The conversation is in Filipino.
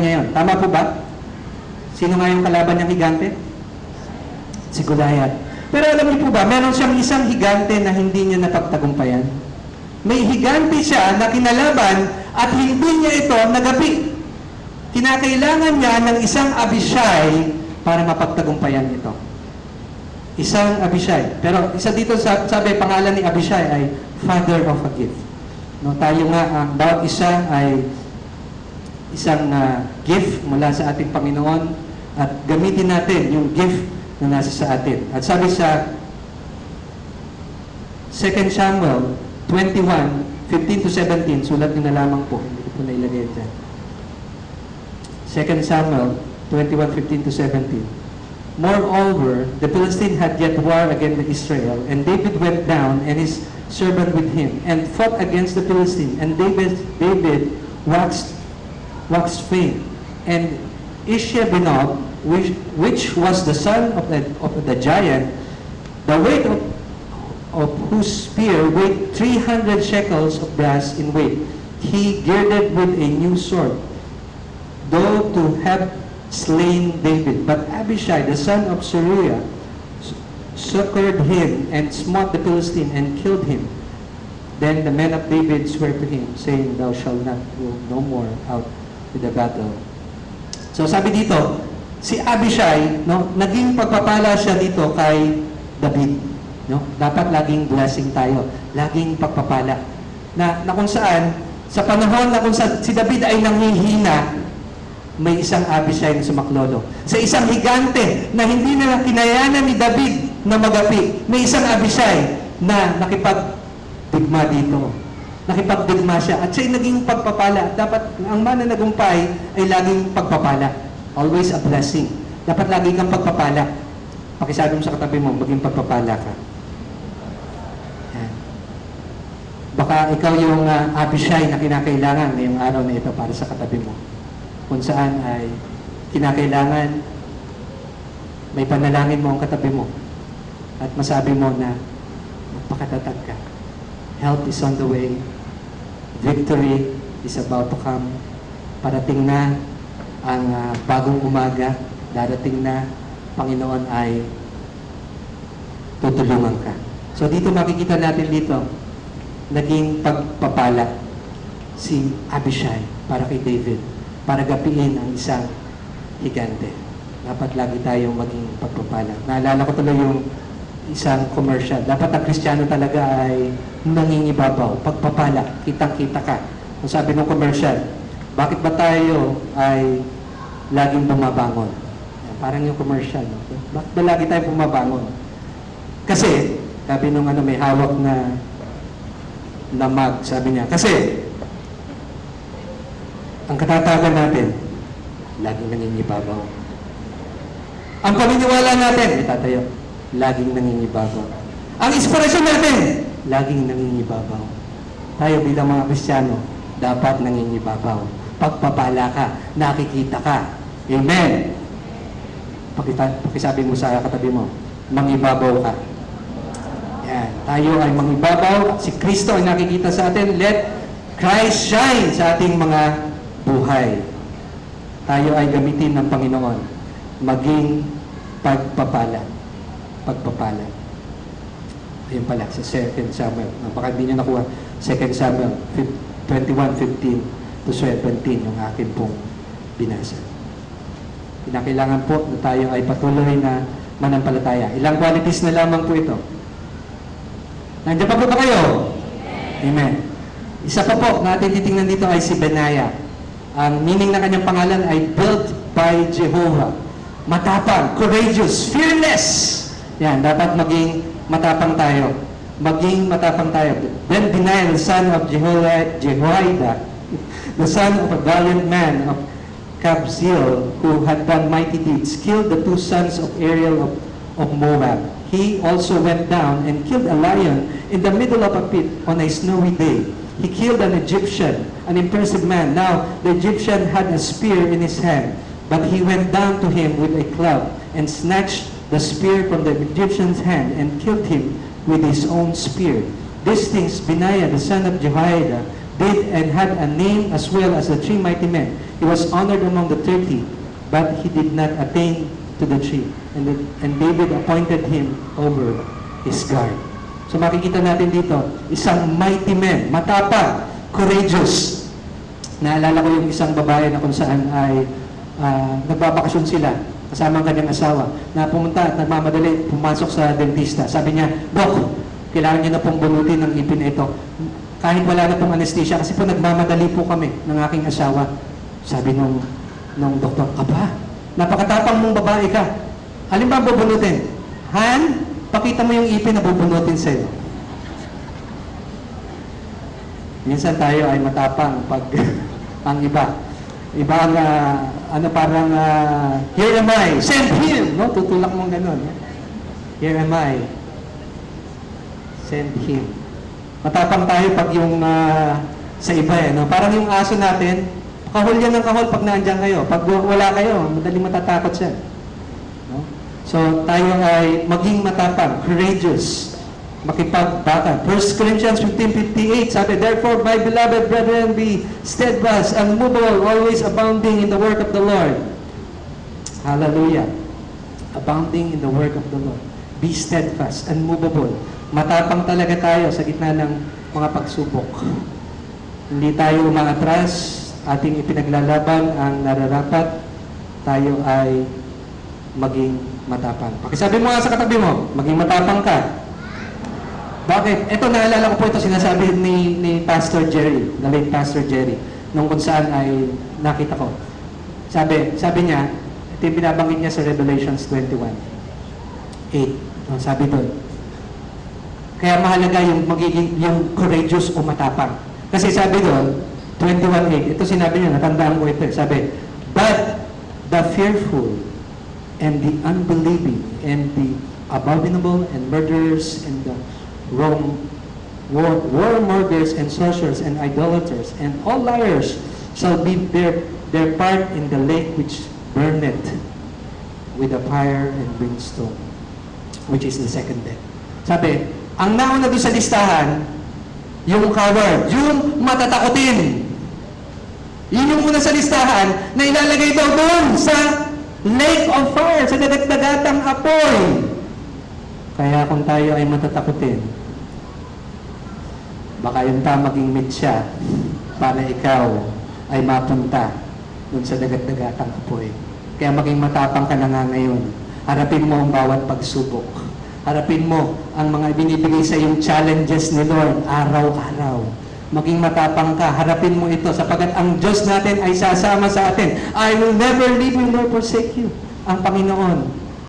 niya yon. Tama po ba? Sino nga yung kalaban niyang higante? Si Goliath. Pero alam niyo po ba, meron siyang isang higante na hindi niya napagtagumpayan. May higante siya na kinalaban at hindi niya ito nagapi. Kinakailangan niya ng isang Abishai para mapagtagumpayan ito. Isang Abishai. Pero isa dito sabi, pangalan ni Abishai ay Father of a Gift. No, tayo nga, ang bawat isa ay isang gift mula sa ating Panginoon at gamitin natin yung gift na nasa sa atin. At sabi sa 2 Samuel 21:15 to 17, sulat nyo na lamang po. Hindi ko po nailagay dyan. 2 Samuel 21:15 to 17. Moreover, the Philistine had yet war against Israel, and David went down and his servant with him, and fought against the Philistine, and David waxed faint. And Ishiabenob, which was the son of the giant, the weight of whose spear weighed 300 shekels of brass in weight, he girded with a new sword, though to have slain David. But Abishai, the son of Zeruiah, succored him and smote the Philistine and killed him. Then the men of David swore to him, saying, "Thou shalt not go no more out to the battle." So sabi dito, si Abishai, no, naging pagpapala siya dito kay David. No? Dapat laging blessing tayo, laging pagpapala. Na kung saan, sa panahon na kung si David ay nanghihina, may isang Abishai na sumaklolo. Sa isang higante na hindi na kinayanan ni David na magapi, may isang Abishai na nakipagdigma dito. Nakipagdigma siya at siya'y naging pagpapala. Dapat ang mananagumpay ay laging pagpapala. Always a blessing. Dapat lagi kang pagpapala. Pakisabi mo sa katabi mo, maging pagpapala ka. Yan. Baka ikaw yung Abishai na kinakailangan ngayong araw na ito para sa katabi mo. Kung saan ay kinakailangan may panalangin mo ang katabi mo at masabi mo na magpakatatag ka. Help is on the way. Victory is about to come. Parating na ang bagong umaga. Darating na, Panginoon ay tutulungan ka. So dito makikita natin dito, naging pagpapala si Abishai para kay David, para gapiin ang isang higante. Dapat lagi tayong maging pagpapala. Naalala ko tuloy yung isang commercial. Dapat ang Kristiyano talaga ay nangingibabaw, pagpapala, kitang-kita ka. Kung sabi ng commercial, bakit ba tayo ay laging bumabangon? Parang yung commercial. No? Bakit ba lagi tayo bumabangon? Kasi, sabi nung may hawak na mug, sabi niya, kasi ang katatagan natin, laging nangingibabaw. Ang paniniwala natin, itatayo, laging nangingibabaw. Ang inspirasyon natin, laging nangingibabaw. Tayo bilang mga Kristiyano, dapat nangingibabaw. Pagpapala ka, nakikita ka. Amen. Pakisabi mo sa katabi mo, mangibabaw ka. Yan. Tayo ay mangibabaw. Si Kristo ay nakikita sa atin. Let Christ shine sa ating mga buhay. Tayo ay gamitin ng Panginoon. Maging pagpapala. Pagpapala. Ayun pala, sa 2 Samuel. Baka hindi nyo nakuha. 2 Samuel 21:15 to 17 yung akin pong binasa. Kinakailangan po na tayo ay patuloy na manampalataya. Ilang qualities na lamang po ito. Nandiyan pa po ba kayo? Amen. Isa pa po natin titingnan dito ay si Benaiah. Ang meaning ng kanyang pangalan ay built by Jehovah. Matapang, courageous, fearless. Yan, dapat maging matapang tayo. Maging matapang tayo. Then Benaiah, the son of Jehoiada, the son of a valiant man of Kabzeel, who had done mighty deeds, killed the two sons of Ariel of Moab. He also went down and killed a lion in the middle of a pit on a snowy day. He killed an Egyptian, an impressive man. Now, the Egyptian had a spear in his hand, but he went down to him with a club and snatched the spear from the Egyptian's hand and killed him with his own spear. These things Benaiah, the son of Jehoiada, did and had a name as well as the 3 mighty men. He was honored among the 30, but he did not attain to the 3. And David appointed him over his guard. So makikita natin dito, isang mighty man, matapang, courageous. Naalala ko yung isang babae na kung saan ay nagbabakasyon sila kasama ang kanyang asawa na pumunta at nagmamadali, pumasok sa dentista. Sabi niya, Dok, kailangan niyo na pong bunutin ng ipin na ito. Kahit wala na pong anesthesia, kasi po nagmamadali po kami ng aking asawa. Sabi nung doktor, aba, napakatapang mong babae ka. Alin ba ang bubunutin? Han, pakita mo yung ipin na bubunutin sa'yo. Minsan tayo ay matapang pag ang iba. Iba ang, parang, here am I, send him! No? Tutulak mong ganun. Here am I, send him. Matapang tayo pag yung sa iba no? Parang yung aso natin, kahol yan ng kahol pag naandyan kayo. Pag wala kayo, madaling matatakot siya. No? So, tayo ay maging matapang, courageous, makipagbaka. 1 Corinthians 15:58, sabi, therefore, my beloved brethren, be steadfast, unmovable, always abounding in the work of the Lord. Hallelujah. Abounding in the work of the Lord. Be steadfast, unmovable. Matapang talaga tayo sa gitna ng mga pagsubok. Hindi tayo umaatras, ating ipinaglalaban ang nararapat, tayo ay maging matapang. Pakisabi mo nga sa katabi mo, maging matapang ka. Bakit? Ito, naalala ko po ito, sinasabi ni Pastor Jerry, the late Pastor Jerry, nung kung saan ay nakita ko. Sabi niya, ito yung binabanggit niya sa Revelations 21:8. Sabi doon, kaya mahalaga yung magiging yung courageous o matapang. Kasi sabi doon, 21:8, ito sinabi niya, natandaan ko ito. Sabi, but the fearful and the unbelieving and the abominable and murderers and the warmongers and sorcerers and idolaters and all liars shall be their part in the lake which burneth with the fire and brimstone, which is the second death. Sabi, ang nauna doon sa listahan, yung coward, yung matatakotin. Yun yung una sa listahan na ilalagay daw doon sa lake of fire, sa dagat-dagatang apoy. Kaya kung tayo ay matatakotin, baka yung maging mitya para ikaw ay mapunta dun sa dagat-dagatang apoy. Kaya maging matapang ka na nga ngayon. Harapin mo ang bawat pagsubok. Harapin mo ang mga binibigay sa iyong challenges ni Lord araw-araw. Maging matapang ka. Harapin mo ito sapagat ang Diyos natin ay sasama sa atin. I will never leave you nor forsake you. Ang Panginoon